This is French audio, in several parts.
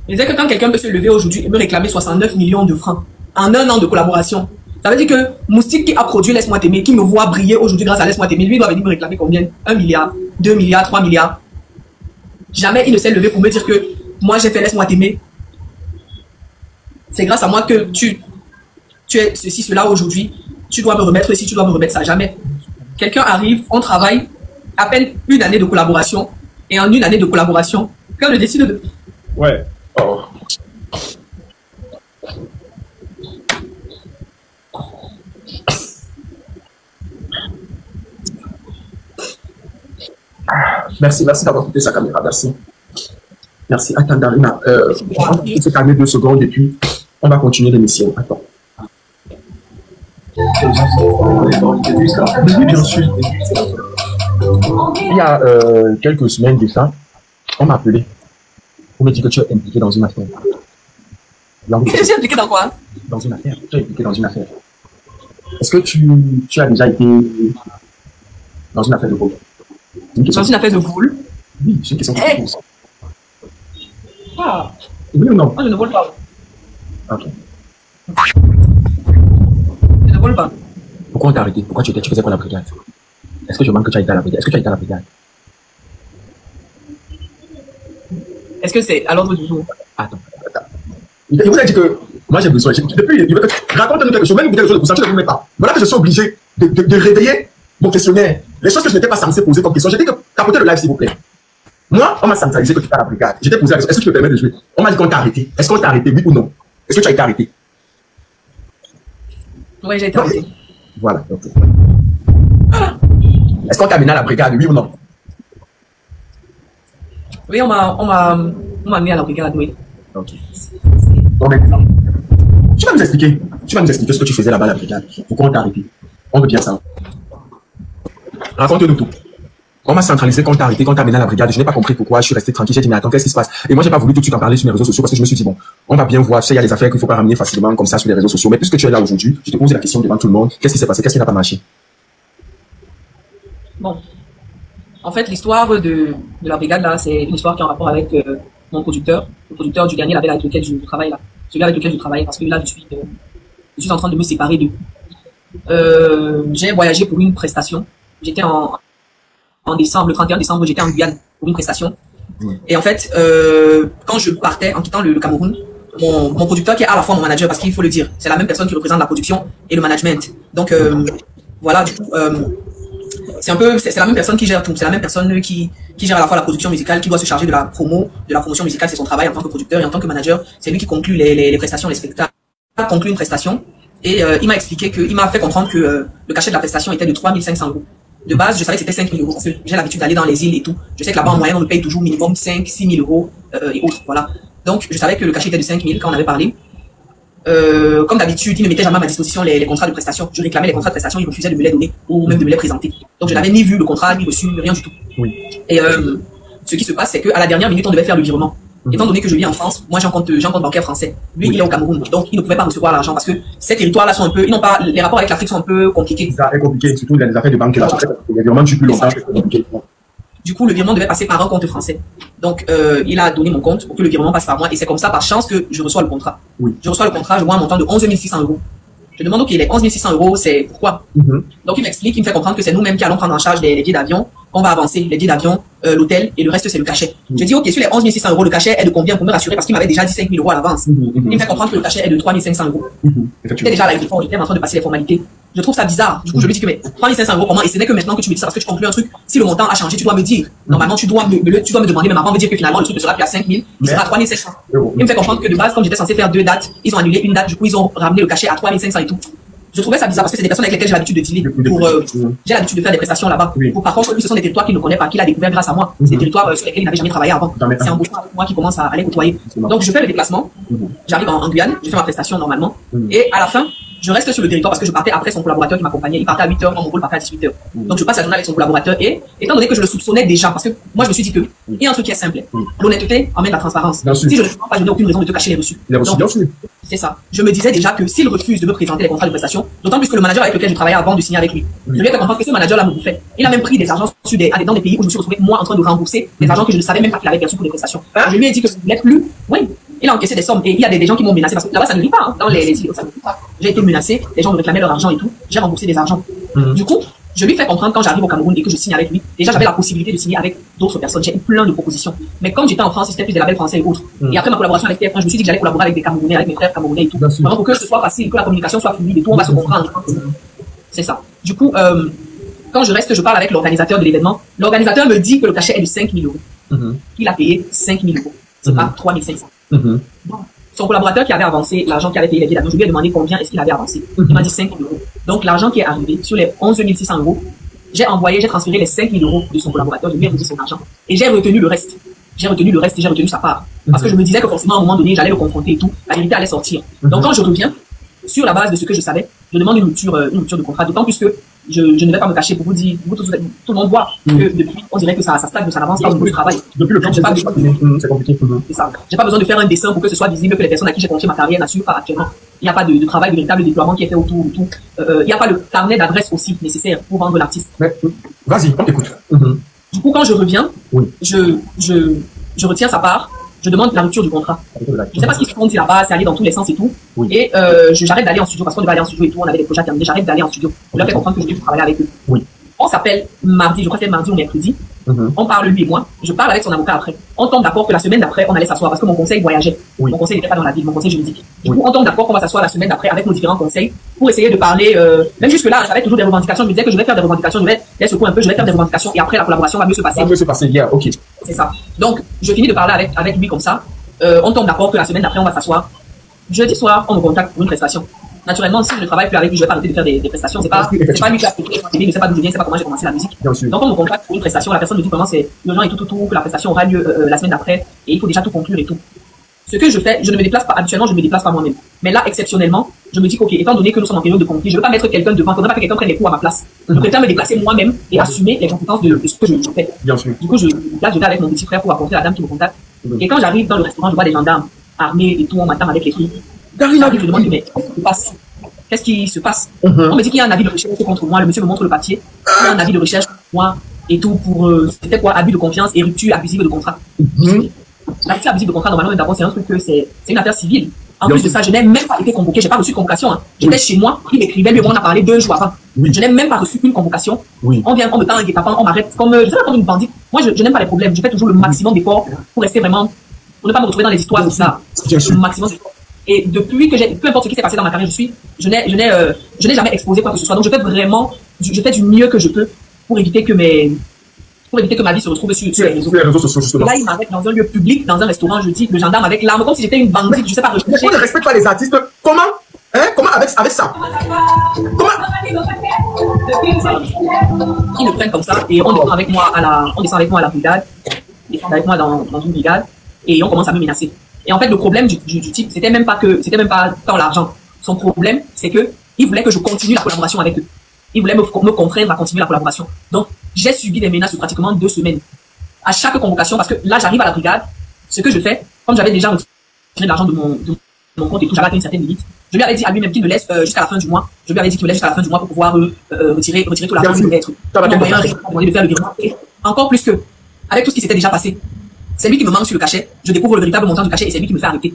Il disait que quand quelqu'un peut se lever aujourd'hui et me réclamer 69 millions de francs en un an de collaboration, ça veut dire que Moustique qui a produit Laisse-moi t'aimer, qui me voit briller aujourd'hui grâce à Laisse-moi t'aimer, lui doit venir me réclamer combien? 1 milliard, 2 milliards, 3 milliards. Jamais il ne s'est levé pour me dire que moi j'ai fait Laisse-moi t'aimer. C'est grâce à moi que tu es ceci, cela aujourd'hui. Tu dois me remettre ici, tu dois me remettre ça. Jamais. Quelqu'un arrive, on travaille à peine une année de collaboration. Et en une année de collaboration, quand je décide de... Ouais. Oh. Merci d'avoir coupé sa caméra, merci. Merci. Attends, Darina, on va se calmer 2 secondes et puis on va continuer l'émission. Attends. Oui, bien sûr. Il y a quelques semaines déjà, on m'a appelé pour me dire que tu es impliqué dans une affaire. Je suis impliqué dans quoi? Dans une affaire. Tu es impliqué dans une affaire. Est-ce que tu as déjà été dans une affaire de vol? Dans une affaire de vol? Oui, c'est une question que je pose. Ah. Oui ou non? Moi, je ne vole pas. Ok. Je ne vole pas. Pourquoi on t'a arrêté? Pourquoi tu faisais quoi à la brigade? Est-ce que je demande que tu as été à la brigade? Est-ce que tu as été à la brigade? Est-ce que c'est à l'ordre du jour? Attends. Il vous a dit que moi j'ai besoin. Depuis, il veut que raconte-nous quelque chose, même quelque chose de vous sentir, ne vous mettez pas. Voilà que je suis obligé de réveiller mon questionnaire. Les choses que je n'étais pas censé poser comme question. J'ai dit que capotez le live s'il vous plaît. Moi, on m'a centralisé que tu étais à la brigade. J'étais posé la question, est-ce que tu peux permettre de jouer? On m'a dit qu'on t'a arrêté. Est-ce qu'on t'a arrêté, oui ou non? Est-ce que tu as été arrêté? Oui, j'ai été arrêté. Voilà. Ok. Est-ce qu'on t'a amené à la brigade, oui ou non? Oui, on m'a amené à la brigade, oui. Ok. Bon, maintenant, tu vas nous expliquer ce que tu faisais là-bas à la brigade. Pourquoi on t'a arrêté? On veut bien ça. Raconte-nous tout. On m'a centralisé quand on t'a arrêté, quand on t'a amené à la brigade. Je n'ai pas compris pourquoi. Je suis resté tranquille. J'ai dit, mais attends, qu'est-ce qui se passe? Et moi, j'ai pas voulu tout de suite en parler sur mes réseaux sociaux parce que je me suis dit, bon, on va bien voir. Tu sais, il y a des affaires qu'il faut pas ramener facilement comme ça sur les réseaux sociaux. Mais puisque tu es là aujourd'hui, je te pose la question devant tout le monde. Qu'est-ce qui s'est passé? Qu'est-ce qui n'a pas marché? Bon. En fait, l'histoire de la brigade, là, c'est une histoire qui est en rapport avec mon producteur, le producteur du dernier label avec lequel je travaille, là. Celui avec lequel je travaille, parce que là, je suis en train de me séparer d'eux. J'ai voyagé pour une prestation. J'étais en décembre, le 31 décembre, j'étais en Guyane pour une prestation. Et en fait, quand je partais, en quittant le Cameroun, mon producteur qui est à la fois mon manager, parce qu'il faut le dire, c'est la même personne qui représente la production et le management. Donc, voilà, du coup, c'est la même personne qui gère tout. C'est la même personne qui gère à la fois la production musicale, qui doit se charger de la promotion musicale, c'est son travail en tant que producteur, et en tant que manager, c'est lui qui conclut les prestations, les spectacles. Il a conclu une prestation, et il m'a expliqué il m'a fait comprendre que le cachet de la prestation était de 3 500 €. De base, je savais que c'était 5 000 €, parce que j'ai l'habitude d'aller dans les îles et tout. Je sais que là-bas, en moyenne, on me paye toujours minimum 5 000 6 000 € et autres, voilà. Donc, je savais que le cachet était de 5 000 quand on avait parlé. Comme d'habitude, il ne mettait jamais à ma disposition les contrats de prestation. Je réclamais les contrats de prestation, il refusait de me les donner ou même de me les présenter. Donc, je n'avais ni vu le contrat, ni reçu, rien du tout. Oui. Et ce qui se passe, c'est qu'à la dernière minute, on devait faire le virement. Étant donné que je vis en France, moi j'ai un compte bancaire français. Lui, il est au Cameroun, donc il ne pouvait pas recevoir l'argent parce que ces territoires-là sont un peu, les rapports avec l'Afrique sont un peu compliqués. Ça est compliqué, surtout les affaires de banque là. Les virements durent plus longtemps, c'est compliqué. Du coup, le virement devait passer par un compte français. Donc, il a donné mon compte pour que le virement passe par moi. Et c'est comme ça, par chance, que je reçois le contrat. Oui. Je reçois le contrat, je vois un montant de 11 600 €. Je demande, ok, les 11 600 €, c'est pourquoi? Donc, il m'explique, il me fait comprendre que c'est nous-mêmes qui allons prendre en charge les billets d'avion, qu'on va avancer, les billets d'avion, l'hôtel, et le reste, c'est le cachet. Je dis, ok, sur les 11 600 €, le cachet est de combien pour me rassurer? Parce qu'il m'avait déjà dit 5 000 € à l'avance. Il me fait comprendre que le cachet est de 3 500 €. J'étais déjà à l'aéroport, j'étais en train de passer les formalités. Je trouve ça bizarre. Du coup, je lui dis que, mais 3 500 € comment? Et ce n'est que maintenant que tu me dis ça, parce que tu conclus un truc. Si le montant a changé, tu dois me dire. Normalement, tu dois me demander, mais avant me dire que finalement, le truc ne sera plus à 5 000, il sera à 3 500. Il me fait comprendre que de base, comme j'étais censé faire 2 dates, ils ont annulé une date, du coup, ils ont ramené le cachet à 3 500 et tout. Je trouvais ça bizarre parce que c'est des personnes avec lesquelles j'ai l'habitude de dealer. J'ai l'habitude de faire des prestations là-bas. Par contre, lui, ce sont des territoires qu'il ne connaît pas, qu'il a découvert grâce à moi. C'est des territoires sur lesquels il n'avait jamais travaillé avant. C'est en bossant avec moi qu'il commence à les côtoyer. Donc, je fais le déplacement. J'arrive en Guyane, je fais ma prestation normalement. Et à la fin, je reste sur le territoire parce que je partais après son collaborateur qui m'accompagnait. Il partait à 8h, moi mon rôle partait à 18h. Donc je passe la journée avec son collaborateur et étant donné que je le soupçonnais déjà, parce que moi je me suis dit que il y a un truc qui est simple. L'honnêteté amène la transparence. Si je ne prends pas, je n'ai aucune raison de te cacher les reçus. C'est ça. Je me disais déjà que s'il refuse de me présenter les contrats de prestation, d'autant plus que le manager avec lequel je travaillais avant de signer avec lui, je lui ai fait comprendre que ce manager-là me bouffait. Il a même pris des argents dans des pays où je me suis retrouvé moi en train de rembourser des argents que je ne savais même pas qu'il avait perçus pour des prestations. Je lui ai dit que je ne voulais plus. Oui. Il a encaissé des sommes et il y a des gens qui m'ont menacé parce que là-bas ça ne vit pas, hein. Dans les îles, ça ne vit pas. J'ai été menacé, les gens me réclamaient leur argent et tout, j'ai remboursé des argents. Du coup, je lui fais comprendre quand j'arrive au Cameroun et que je signe avec lui, déjà j'avais la possibilité de signer avec d'autres personnes, j'ai eu plein de propositions. Mais comme j'étais en France, c'était plus des labels français et autres. Et après ma collaboration avec TF1, je me suis dit que j'allais collaborer avec des Camerounais, avec mes frères camerounais et tout. Vraiment pour que ce soit facile, que la communication soit fluide et tout, on va se comprendre. C'est ça. Du coup, quand je parle avec l'organisateur de l'événement, l'organisateur me dit que le cachet est de 5 000 €. Il a payé 5 000 €. C'est pas 3 500. Son collaborateur qui avait avancé, l'argent qui avait payé les billets d'avion, je lui ai demandé combien est-ce qu'il avait avancé. Il m'a dit 5 000 €. Donc l'argent qui est arrivé sur les 11 600 €, j'ai transféré les 5 000 € de son collaborateur, je lui ai remis son argent. Et j'ai retenu le reste. J'ai retenu sa part. Parce que je me disais que forcément, à un moment donné, j'allais le confronter et tout. La vérité allait sortir. Donc quand je reviens, sur la base de ce que je savais, je demande une rupture de contrat. D'autant plus que je ne vais pas me cacher pour vous dire, tout le monde voit que depuis, on dirait que ça stagne, ça n'avance pas au niveau du travail. Depuis le temps, c'est compliqué. C'est ça. J'ai pas besoin de faire un dessin pour que ce soit visible que les personnes à qui j'ai confié ma carrière n'assurent pas actuellement. Il n'y a pas de travail, de véritable déploiement qui est fait autour. Il n'y a pas le carnet d'adresse aussi nécessaire pour vendre l'artiste. Vas-y, on t'écoute. Du coup, quand je reviens, je retiens sa part. Je demande la rupture du contrat. Je ne sais pas ce qu'ils se font là-bas, c'est aller dans tous les sens et tout. Et j'arrête d'aller en studio parce qu'on devait aller en studio et tout, on avait des projets à terminer, j'arrête d'aller en studio. Je leur fais comprendre que je vais travailler avec eux. On s'appelle mardi, je crois que c'est mardi ou mercredi. On parle lui et moi. Je parle avec son avocat après. On tombe d'accord que la semaine d'après, on allait s'asseoir parce que mon conseil voyageait. Mon conseil n'était pas dans la ville, mon conseil juridique. Du coup, on tombe d'accord qu'on va s'asseoir la semaine d'après avec nos différents conseils pour essayer de parler. Même jusque-là, j'avais toujours des revendications. Je me disais que je vais faire des revendications, je vais les secouer un peu, je vais faire des revendications et après la collaboration va mieux se passer. Ok. C'est ça. Donc, je finis de parler avec lui comme ça. On tombe d'accord que la semaine d'après, on va s'asseoir. Jeudi soir, on me contacte pour une prestation. Naturellement, si je ne travaille plus avec lui, je vais pas arrêter de faire des prestations. C'est pas lui qui a fait il ne sait pas d'où je viens, c'est pas comment j'ai commencé la musique. Donc, on me contacte pour une prestation. La personne me dit vraiment c'est urgent et tout, que la prestation aura lieu la semaine d'après et il faut déjà tout conclure et tout. Ce que je fais, je ne me déplace pas, habituellement, je ne me déplace pas moi-même. Mais là, exceptionnellement, je me dis qu'ok, étant donné que nous sommes en période de conflit, je ne veux pas mettre quelqu'un devant, il ne faudrait pas que quelqu'un prenne les coups à ma place. Je préfère me déplacer moi-même et assumer les conséquences de ce que je fais. Du coup, là, je vais avec mon petit frère pour rencontrer la dame qui me contacte. Et quand j'arrive dans le restaurant, je vois des gendarmes armés et tout, on m'attend avec les trucs. J'arrive, je demande, mais qu'est-ce qui se passe? Qu'est-ce qui se passe? On me dit qu'il y a un avis de recherche contre moi, le monsieur me montre le papier. Il y a un avis de recherche contre moi et tout pour, c'était quoi? Abus de confiance et rupture abusive de contrat. La rupture abusive de contrat, normalement, d'abord, c'est un truc que c'est une affaire civile. En plus de ça, je n'ai même pas été convoqué, j'ai pas reçu de convocation. J'étais chez moi, il m'écrivait, lui, on a parlé 2 jours avant. Je n'ai même pas reçu une convocation. On vient, on me tend un guet-apens, on m'arrête comme, je sais pas, comme une bandite. Moi, je n'aime pas les problèmes. Je fais toujours le maximum d'efforts pour rester vraiment, pour ne pas me retrouver dans les histoires, tout ça. Le maximum d'efforts. Et depuis que peu importe ce qui s'est passé dans ma carrière, je n'ai jamais exposé quoi que ce soit. Donc, je fais du mieux que je peux pour éviter que ma vie se retrouve sur les réseaux sociaux. Là, il m'arrête dans un lieu public, dans un restaurant, je dis, le gendarme avec l'arme, comme si j'étais une bandite, je sais pas rechercher. On ne respecte pas les artistes. Comment? Comment avec ça? Comment? Ils me prennent comme ça et on descend avec moi à la brigade. Ils descendent avec moi dans une brigade et on commence à me menacer. Et en fait, le problème du type, c'était même pas tant l'argent. Son problème, c'est que il voulait que je continue la collaboration avec eux. Il voulait me contraindre à continuer la collaboration. Donc, j'ai subi des menaces de pratiquement 2 semaines. À chaque convocation, parce que là, j'arrive à la brigade, ce que je fais, comme j'avais déjà retiré l'argent de mon compte et tout, j'avais atteint une certaine limite. Je lui avais dit à lui-même qu'il me laisse jusqu'à la fin du mois. Je lui avais dit qu'il me laisse jusqu'à la fin du mois pour pouvoir retirer tout l'argent qu'il voulait être. Il m'a envoyé un réseau pour demander de faire le virement. Et encore plus que, avec tout ce qui s'était déjà passé, c'est lui qui me manque sur le cachet. Je découvre le véritable montant du cachet et c'est lui qui me fait arrêter.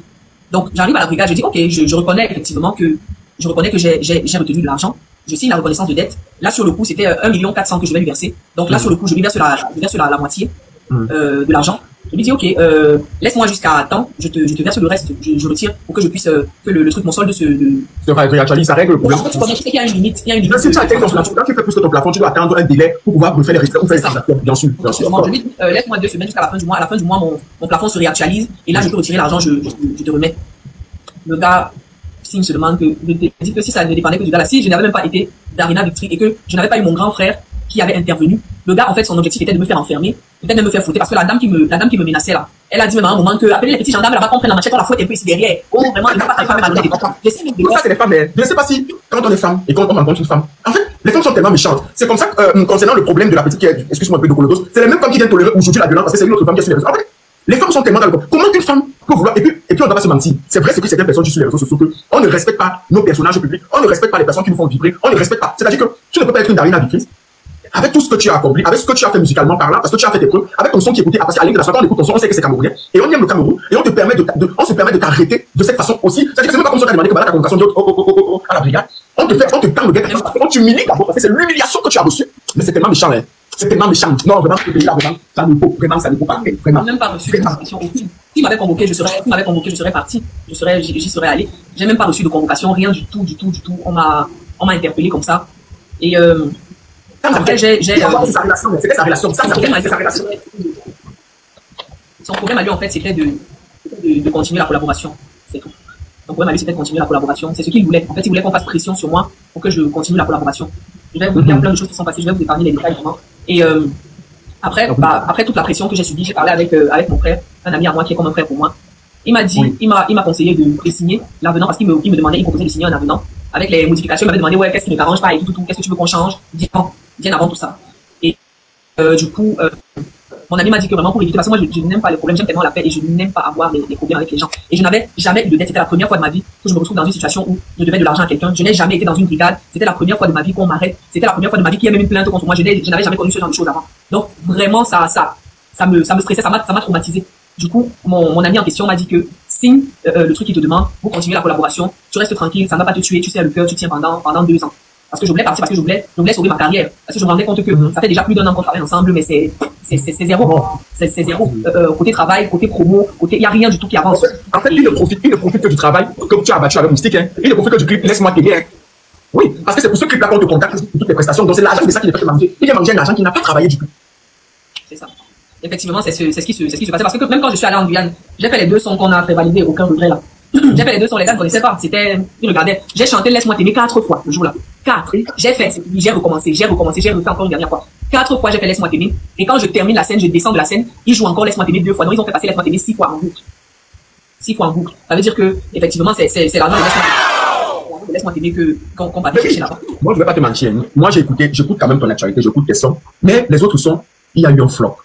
Donc, j'arrive à la brigade, je dis, ok, je reconnais effectivement que j'ai retenu de l'argent. Je signe la reconnaissance de dette. Là, sur le coup, c'était 1 400 000 que je vais lui verser. Donc là, sur le coup, je lui verse la moitié de l'argent. Je lui dis, ok, laisse-moi jusqu'à temps, je te verse le reste, je retire pour que je puisse, que le truc, mon solde se réactualise, ça règle le problème. En fait, tu connais, tu sais qu'il y a une limite. Si tu atteins ton plafond, quand tu fais plus que ton plafond, tu dois attendre un délai pour pouvoir refaire les résultats, ou faire les résultats, bien sûr. Je lui dis, laisse-moi 2 semaines jusqu'à la fin du mois. À la fin du mois, mon plafond se réactualise et là, je peux retirer l'argent, je te remets. Le gars signe seulement que je dis que si ça ne dépendait que du gars là, si je n'avais même pas été d'Arena Victory et que je n'avais pas eu mon grand frère qui avait intervenu, le gars, en fait, son objectif était de me faire enfermer, peut-être même me faire fouetter parce que la dame qui me menaçait là, Elle a dit même à un moment que appeler les petits gendarmes là-bas qu'on prenne la machette, on la fouette un peu ici derrière. Oh, vraiment, il ne faut pas que les femmes malhonnêtes. J'essaie de Tout ça, c'est les femmes, mais je ne sais pas si, quand on est femme et quand on rencontre une femme, en fait, les femmes sont tellement méchantes. C'est comme ça que, concernant le problème de la petite qui est, excuse-moi un peu de colodos, c'est les mêmes femmes qui viennent tolérer aujourd'hui la violence parce que c'est une autre femme qui est sur les réseaux. En fait, les femmes sont tellement dans le comment une femme peut vouloir, et puis on ne doit pas se mentir. C'est vrai, c'est que certaines personnes disent sur les réseaux sociaux que on ne respecte pas nos personnages publics, on ne respecte pas les personnes qui nous font vibrer, on ne respecte pas. C'est-à-dire que tu ne peux pas être une Darina Victrice avec tout ce que tu as accompli, avec ce que tu as fait musicalement parlant, parce que tu as fait tes preuves, avec ton son qui est écouté, parce qu'à l'île de la soirée, on écoute ton son, on sait que c'est camerounais, et on aime le Cameroun, et on te permet on se permet de t'arrêter de cette façon aussi. C'est-à-dire que c'est même pas comme ça qu'on a demandé que ta convocation dit à la brigade. On te parle de guerre, on t'humilie d'abord, parce que c'est l'humiliation que tu as reçue. Mais c'est tellement méchant, hein. C'est tellement méchant. Non, vraiment, ce pays-là, vraiment, ça ne faut pas, vraiment. Même pas reçu de convocation aucune. S'il m'avait convoqué, je serais parti. J'y serais allé. J'ai même pas reçu de convocation, rien du tout. On m'a interpellé comme ça. Et, après, c'était sa relation. Son problème à lui, en fait, c'était de continuer la collaboration. C'est tout. Son problème à lui, c'était de continuer la collaboration. C'est ce qu'il voulait. En fait, il voulait qu'on fasse pression sur moi pour que je continue la collaboration. Je vais vous dire plein de choses qui sont passées. Je vais vous épargner les détails vraiment. Et après toute la pression que j'ai subie, j'ai parlé avec mon frère, un ami à moi qui est comme un frère pour moi. Il m'a dit, il m'a conseillé de signer l'avenant parce qu'il me demandait, il proposait de signer un avenant avec les modifications. Il m'avait demandé, ouais, qu'est-ce qui ne t'arrange pas et tout, qu'est-ce que tu veux qu'on change bien avant tout ça. Et du coup, mon ami m'a dit que vraiment pour éviter, parce que moi je n'aime pas les problèmes, j'aime tellement la paix et je n'aime pas avoir des problèmes avec les gens. Et je n'avais jamais eu de dette. C'était la première fois de ma vie que je me retrouve dans une situation où je devais de l'argent à quelqu'un. Je n'ai jamais été dans une brigade. C'était la première fois de ma vie qu'on m'arrête. C'était la première fois de ma vie qu'il y a même une plainte contre moi. Je n'avais jamais connu ce genre de choses avant. Donc vraiment ça me stressait, ça m'a traumatisé. Du coup, mon ami en question m'a dit que signe le truc qu'il te demande, vous continuez la collaboration, tu restes tranquille, ça ne va pas te tuer, tu sais le cœur, tu tiens pendant 2 ans. Parce que je voulais partir, parce que je voulais sauver ma carrière. Parce que je me rendais compte que ça fait déjà plus d'1 an qu'on travaille ensemble, mais c'est zéro. C'est zéro. Côté travail, côté promo, il n'y a rien du tout qui avance. En fait, il ne profite que du travail, comme tu as battu avec Moustique, hein. Il ne profite que du clip, laisse-moi t'aider, hein. Oui, parce que c'est pour ce clip-là qu'on te contacte pour toutes les prestations. Donc c'est l'argent de ça qui ne fait que manger. Il vient manger un argent qui n'a pas travaillé du tout. C'est ça. Effectivement, c'est ce qui se passait. Parce que même quand je suis allé en Guyane, j'ai fait les 2 sons qu'on a fait valider, aucun regret là. J'ai fait les 2 sons, les gars ne connaissaient pas. Ils regardaient. J'ai chanté Laisse-moi t'aimer 4 fois le jour-là. 4. J'ai fait, j'ai recommencé, j'ai refait encore une dernière fois. 4 fois, j'ai fait Laisse-moi t'aimer. Et quand je termine la scène, je descends de la scène, ils jouent encore Laisse-moi t'aimer 2 fois. Donc ils ont fait passer Laisse-moi t'aimer 6 fois en boucle. 6 fois en boucle. Ça veut dire que, effectivement, c'est l'argent de Laisse-moi t'aimer qu'on va chercher là-bas. Moi, je ne vais pas te mentir. Moi, j'écoute quand même ton actualité, j'écoute tes sons. Mais les autres sons, il y a eu un flop.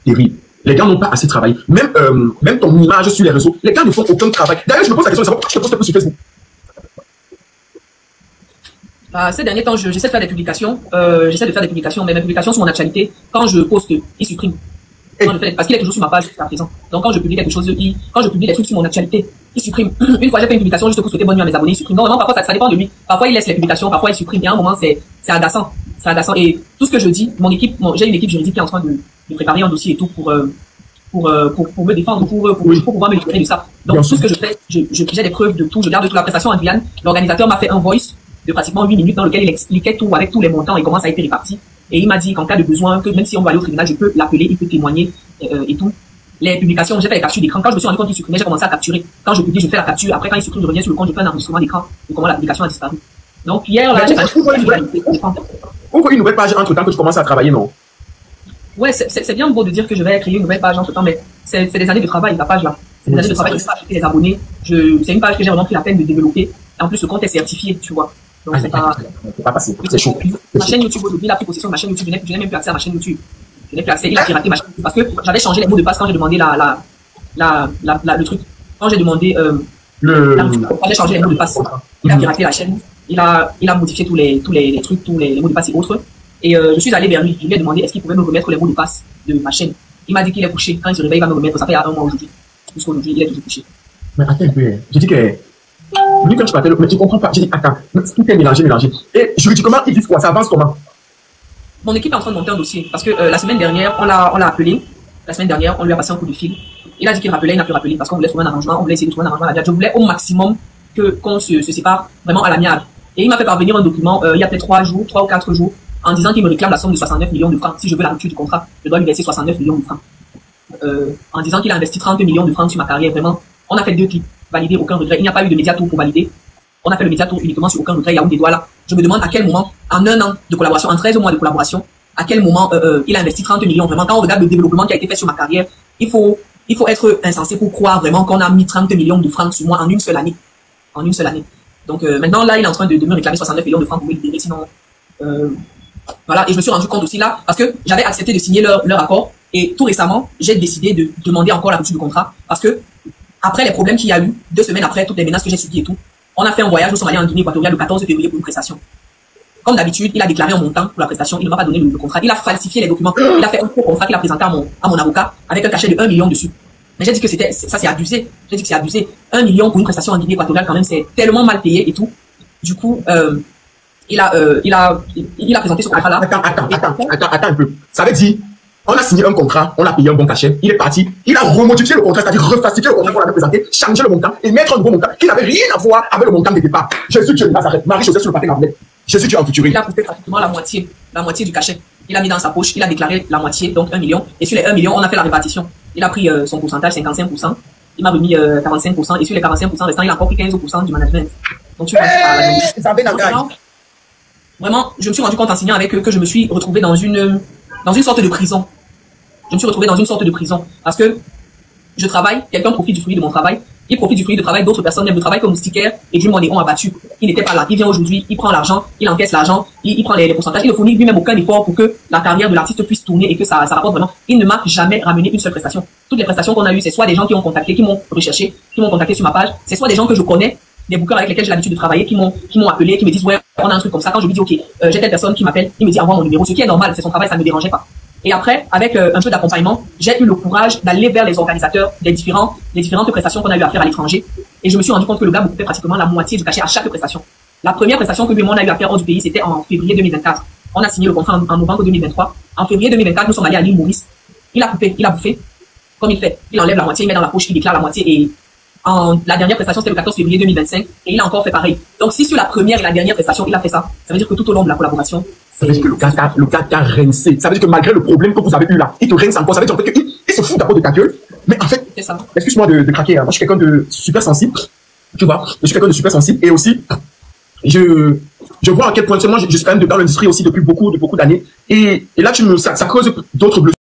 Terrible. Les gars n'ont pas assez travaillé. Même ton image sur les réseaux, les gars ne font aucun travail. D'ailleurs, je me pose la question de savoir pourquoi je te poste plus sur Facebook. Ces derniers temps, j'essaie de faire des publications. Mais mes publications sur mon actualité, quand je poste, ils suppriment. Parce qu'il est toujours sur ma page jusqu'à présent. Donc quand je publie quelque chose, quand je publie des trucs sur mon actualité, ils suppriment. Une fois j'ai fait une publication juste pour souhaiter bonne nuit à mes abonnés, ils suppriment. Donc vraiment, parfois ça dépend de lui. Parfois ils laissent les publications, parfois ils suppriment. Et à un moment c'est agaçant. C'est agaçant. Et tout ce que je dis, j'ai une équipe juridique qui est en train de préparer un dossier et tout pour me défendre, pour pouvoir me libérer de ça. Donc tout ce que je fais, j'ai des preuves de tout, je garde toute la prestation en Guyane. L'organisateur m'a fait un voice de pratiquement 8 minutes dans lequel il expliquait tout avec tous les montants et comment ça a été réparti. Et il m'a dit qu'en cas de besoin, que même si on va aller au tribunal, je peux l'appeler, il peut témoigner et tout. Les publications, j'ai fait les captures d'écran. Quand je me suis rendu compte qu'il supprimait, j'ai commencé à capturer. Quand je publie, je fais la capture. Après, quand il supprime, je reviens sur le compte, je fais un enregistrement d'écran de comment la publication a disparu. Donc hier, là, ouvre une nouvelle page entre temps que tu commences à travailler, non? Ouais, c'est bien beau de dire que je vais créer une nouvelle page entre temps, mais c'est des années de travail, la page là. C'est des années de travail, je vais pas acheter les abonnés. C'est une page que j'ai vraiment pris la peine de développer. Et en plus, le compte est certifié, tu vois. Donc c'est pas passé. C'est chaud. Ma chaîne YouTube aujourd'hui, il a pris possession de ma chaîne YouTube. Je n'ai même plus accès à ma chaîne YouTube. Je n'ai plus accès. Il a piraté ma chaîne parce que j'avais changé les mots de passe quand j'ai demandé le truc. Quand j'ai demandé j'ai changé les mots de passe. Il a piraté la chaîne. Il a modifié tous les trucs, tous les mots de passe et autres. Et je suis allé vers lui. Je lui ai demandé est-ce qu'il pouvait me remettre les mots de passe de ma chaîne. Il m'a dit qu'il est couché. Quand il se réveille, il va me remettre. Ça fait 1 mois aujourd'hui. Jusqu'aujourd'hui, il est toujours couché. Mais attends un peu. Je dis que lui, quand tu m'appelles, mais tu comprends pas. J'ai dit, attends, tout est mélangé. Et juridiquement, ils disent quoi? Ça avance comment? Mon équipe est en train de monter un dossier. Parce que la semaine dernière, on l'a appelé. La semaine dernière, on lui a passé un coup de fil. Il a dit qu'il rappelait, il n'a plus rappelé. Parce qu'on voulait trouver un arrangement. On voulait essayer de trouver un arrangement à l'amiable. Je voulais au maximum qu'on se sépare vraiment à l'amiable. Et il m'a fait parvenir un document, il y a peut-être 3 ou 4 jours, en disant qu'il me réclame la somme de 69 millions de francs. Si je veux la rupture du contrat, je dois lui verser 69 millions de francs. En disant qu'il a investi 30 millions de francs sur ma carrière. Vraiment, on a fait 2 clips. Validé, aucun regret. Il n'y a pas eu de médiatour pour valider. On a fait le médiatour uniquement sur aucun regret. Il y a où des doigts là. Je me demande à quel moment, en 1 an de collaboration, en 13 mois de collaboration, à quel moment il a investi 30 millions. Vraiment, quand on regarde le développement qui a été fait sur ma carrière, il faut Il faut être insensé pour croire vraiment qu'on a mis 30 millions de francs sur moi en une seule année. En une seule année. Donc maintenant, là, il est en train de me réclamer 69 millions de francs pour me libérer, sinon... voilà, et je me suis rendu compte aussi là, parce que j'avais accepté de signer leur accord, et tout récemment, j'ai décidé de demander encore la rupture du contrat, parce que après les problèmes qu'il y a eu, 2 semaines après, toutes les menaces que j'ai subies et tout, on a fait un voyage, nous sommes allés en Guinée équatoriale le 14 février pour une prestation. Comme d'habitude, il a déclaré un montant pour la prestation, il ne m'a pas donné le contrat, il a falsifié les documents, il a fait un faux contrat qu'il a présenté à mon avocat, avec un cachet de 1 million dessus. Mais j'ai dit que ça c'est abusé, j'ai dit que c'est abusé. 1 million pour une prestation en Guinée équatoriale, quand même, c'est tellement mal payé et tout. Du coup, il a présenté ce contrat-là. Attends un peu. Ça veut dire, on a signé un contrat, on a payé un bon cachet, il est parti, il a remodifié le contrat, c'est-à-dire refastifié le contrat qu'on avait présenté, changer le montant et mettre un nouveau montant qui n'avait rien à voir avec le montant de départ. Jésus, Dieu de Nazareth, Marie-Joseph sur le papier d'Arlette. Jésus, Dieu en futuré. Il a coupé pratiquement la moitié du cachet. Il a mis dans sa poche, il a déclaré la moitié, donc 1 million. Et sur les 1 million, on a fait la répartition. Il a pris son pourcentage, 55%. Il m'a remis 45%. Et sur les 45% restants, il a encore pris 15% du management. Donc, tu vois, vraiment, je me suis rendu compte en signant avec eux que je me suis retrouvé dans une sorte de prison. Je me suis retrouvé dans une sorte de prison. Parce que je travaille, quelqu'un profite du fruit de mon travail, il profite du fruit de travail d'autres personnes, même le travail comme moustiquaire, et du Monéon abattu. Il n'était pas là. Il vient aujourd'hui, il prend l'argent, il encaisse l'argent, il prend les pourcentages, il ne fournit lui-même aucun effort pour que la carrière de l'artiste puisse tourner et que ça rapporte vraiment. Il ne m'a jamais ramené une seule prestation. Toutes les prestations qu'on a eues, c'est soit des gens qui ont contacté, qui m'ont recherché, qui m'ont contacté sur ma page, c'est soit des gens que je connais, des bookers avec lesquels j'ai l'habitude de travailler, qui m'ont appelé, qui me disent, ouais, on a un truc comme ça. Quand je lui dis, ok, j'ai telle personne qui m'appelle, il me dit, envoie mon numéro, ce qui est normal, c'est son travail, ça ne me dérangeait pas. Et après, avec un peu d'accompagnement, j'ai eu le courage d'aller vers les organisateurs des différentes prestations qu'on a eu à faire à l'étranger. Et je me suis rendu compte que le gars me coupait pratiquement la moitié du cachet à chaque prestation. La première prestation que lui et moi on a eu à faire hors du pays, c'était en février 2024. On a signé le contrat en novembre 2023. En février 2024, nous sommes allés à l'île Maurice. Il a coupé, il a bouffé. Comme il fait. Il enlève la moitié, il met dans la poche, il déclare la moitié. Et la dernière prestation, c'était le 14 février 2025. Et il a encore fait pareil. Donc si sur la première et la dernière prestation, il a fait ça, ça veut dire que tout au long de la collaboration, ça veut dire que le gars t'a rincé. Ça veut dire que malgré le problème que vous avez eu là, il te rince encore. Ça veut dire en fait qu'il se fout d'abord de ta gueule. Mais en fait, excuse-moi de craquer. Hein. Moi, je suis quelqu'un de super sensible. Tu vois, je suis quelqu'un de super sensible. Et aussi, je vois à quel point, moi, je suis quand même dans l'industrie aussi depuis beaucoup d'années. Et là, ça creuse d'autres blessures.